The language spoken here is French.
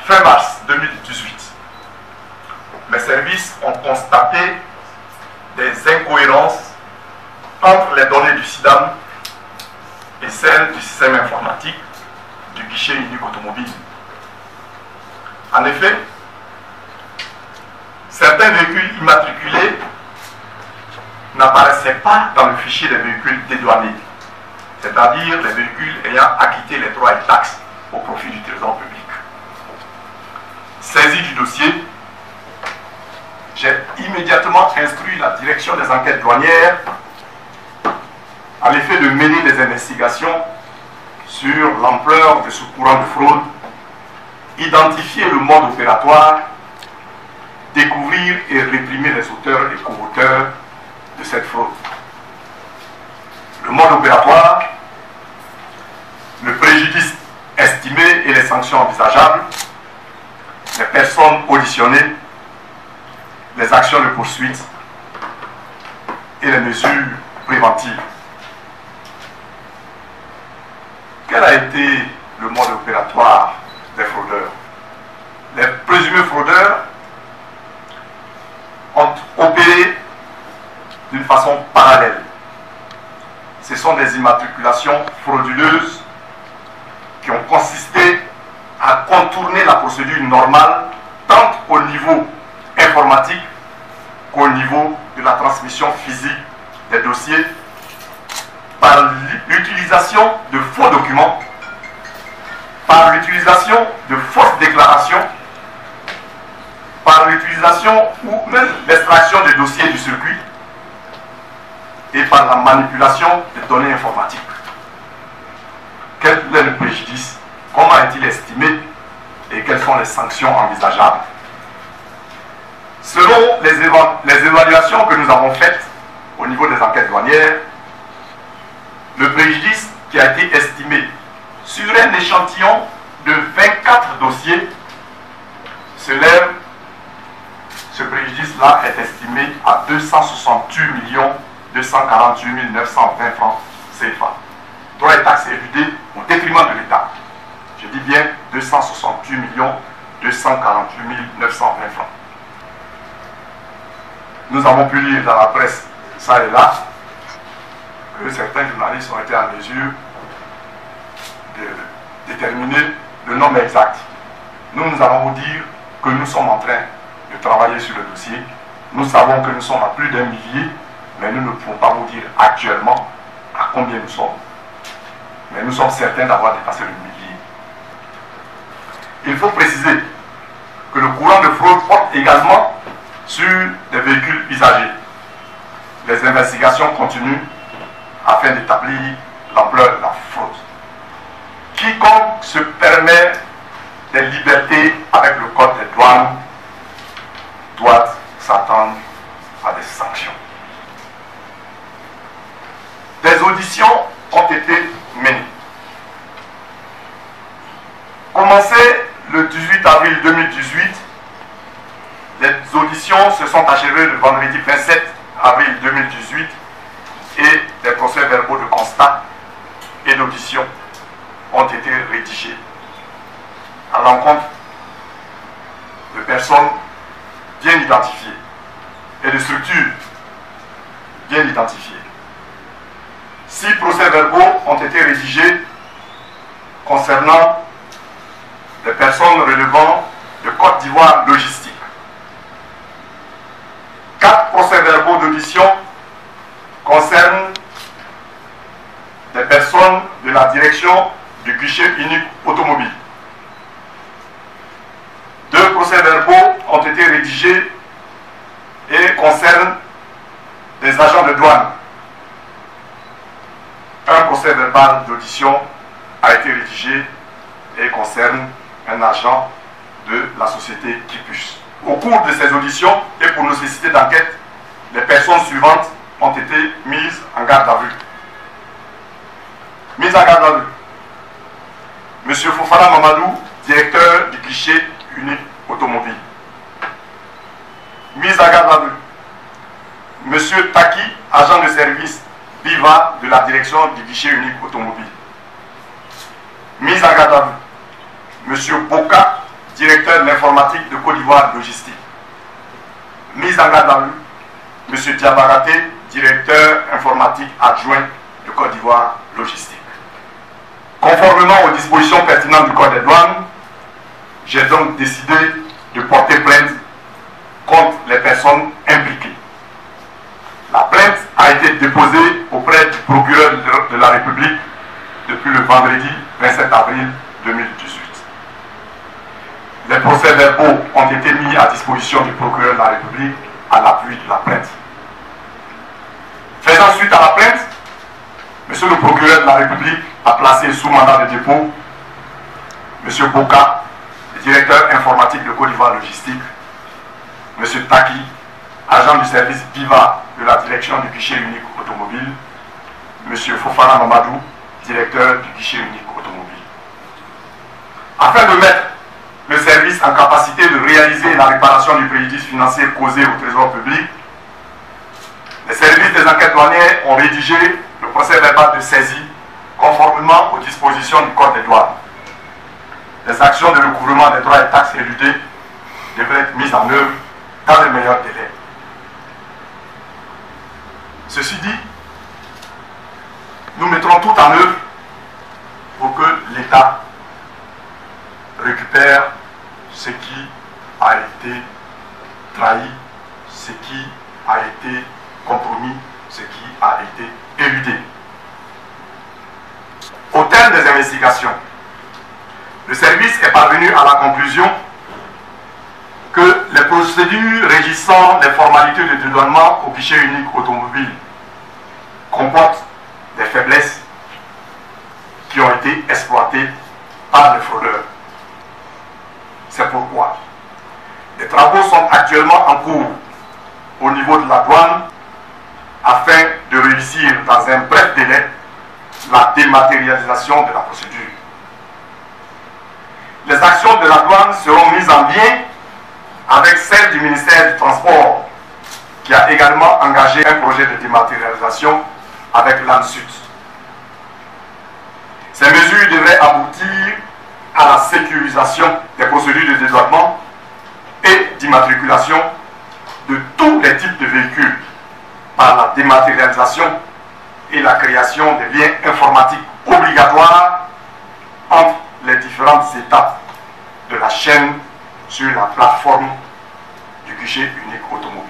Fin mars 2018, mes services ont constaté des incohérences entre les données du SIDAM et celles du système informatique du guichet unique automobile. En effet, certains véhicules immatriculés n'apparaissaient pas dans le fichier des véhicules dédouanés, c'est-à-dire les véhicules ayant acquitté les droits et taxes au profit du trésor public. Saisi du dossier, j'ai immédiatement instruit la direction des enquêtes douanières à l'effet de mener des investigations sur l'ampleur de ce courant de fraude, identifier le mode opératoire, découvrir et réprimer les auteurs et co-auteurs de cette fraude. Le mode opératoire, le préjudice estimé et les sanctions envisageables, les personnes auditionnées, les actions de poursuite et les mesures préventives. Quel a été le mode opératoire des fraudeurs? Les présumés fraudeurs ont opéré d'une façon parallèle. Ce sont des immatriculations frauduleuses qui ont consisté à contourner la procédure normale tant au niveau informatique qu'au niveau de la transmission physique des dossiers par l'utilisation de faux documents, par l'utilisation de fausses déclarations, par l'utilisation ou même l'extraction des dossiers du circuit et par la manipulation des données informatiques. Quel est le préjudice? Comment est-il estimé? Et quelles sont les sanctions envisageables? Selon les évaluations que nous avons faites au niveau des enquêtes douanières, le préjudice qui a été estimé sur un échantillon de 24 dossiers s'élève, ce préjudice-là est estimé à 268 248 920 francs CFA. Droits et taxes éludés au détriment de l'État. Je dis bien 268 248 920 francs. Nous avons pu lire dans la presse, ça et là, que certains journalistes ont été en mesure de déterminer le nombre exact. Nous allons vous dire que nous sommes en train de travailler sur le dossier. Nous savons que nous sommes à plus d'un millier, mais nous ne pouvons pas vous dire actuellement à combien nous sommes. Mais nous sommes certains d'avoir dépassé le millier. Il faut préciser que le courant de fraude porte également sur des véhicules usagés. Les investigations continuent afin d'établir l'ampleur de la fraude. Quiconque se permet des libertés avec le code des douanes doit s'attendre à des sanctions. Des auditions ont été menées. Commencé le 18 avril 2018, les auditions se sont achevées le vendredi 27 avril 2018 et des procès-verbaux de constat et d'audition ont été rédigés à l'encontre de personnes bien identifiées et de structures bien identifiées. 6 procès-verbaux ont été rédigés concernant des personnes relevant de Côte d'Ivoire Logistique. 4 procès-verbaux d'audition concernent des personnes de la direction du guichet unique automobile. 2 procès-verbaux ont été rédigés et concernent des agents de douane. Un procès-verbal d'audition a été rédigé et concerne un agent de la société Kipus. Au cours de ces auditions et pour nécessité d'enquête, les personnes suivantes ont été mises en garde à vue. Mise en garde à vue. M. Fofana Mamadou, directeur du guichet unique automobile. Mise en garde à vue. M. Taki, agent de service BIVA de la direction du guichet unique automobile. Mise en garde à vue. M. Boka, directeur directeur de l'informatique de Côte d'Ivoire Logistique. Mise en garde à vue, M. Diabaraté, directeur informatique adjoint de Côte d'Ivoire Logistique. Conformément aux dispositions pertinentes du Code des douanes, j'ai donc décidé de porter plainte contre les personnes impliquées. La plainte a été déposée auprès du procureur de la République depuis le vendredi 27 avril 2018. Les procès-verbaux ont été mis à disposition du procureur de la République à l'appui de la plainte. Faisant suite à la plainte, Monsieur le procureur de la République a placé sous mandat de dépôt M. Boka, le directeur informatique de Côte d'Ivoire Logistique, M. Taki, agent du service BIVA de la direction du guichet unique automobile, M. Fofana Mamadou, directeur du guichet unique automobile. Afin de mettre le service en capacité de réaliser la réparation du préjudice financier causé au trésor public, les services des enquêtes douanières ont rédigé le procès verbal de saisie conformément aux dispositions du Code des douanes. Les actions de recouvrement des droits et taxes éludés devraient être mises en œuvre dans les meilleurs délais. Ceci dit, nous mettrons tout en œuvre pour que l'État récupère ce qui a été trahi, ce qui a été compromis, ce qui a été éludé. Au terme des investigations, le service est parvenu à la conclusion que les procédures régissant les formalités de dédouanement au guichet unique automobile comportent des faiblesses qui ont été exploitées par les fraudeurs. C'est pourquoi des travaux sont actuellement en cours au niveau de la douane afin de réussir dans un bref délai la dématérialisation de la procédure. Les actions de la douane seront mises en lien avec celles du ministère du Transport, qui a également engagé un projet de dématérialisation avec l'ANSUT. Ces mesures devraient aboutir à la sécurisation des procédures de dédouanement et d'immatriculation de tous les types de véhicules par la dématérialisation et la création des liens informatiques obligatoires entre les différentes étapes de la chaîne sur la plateforme du guichet unique automobile.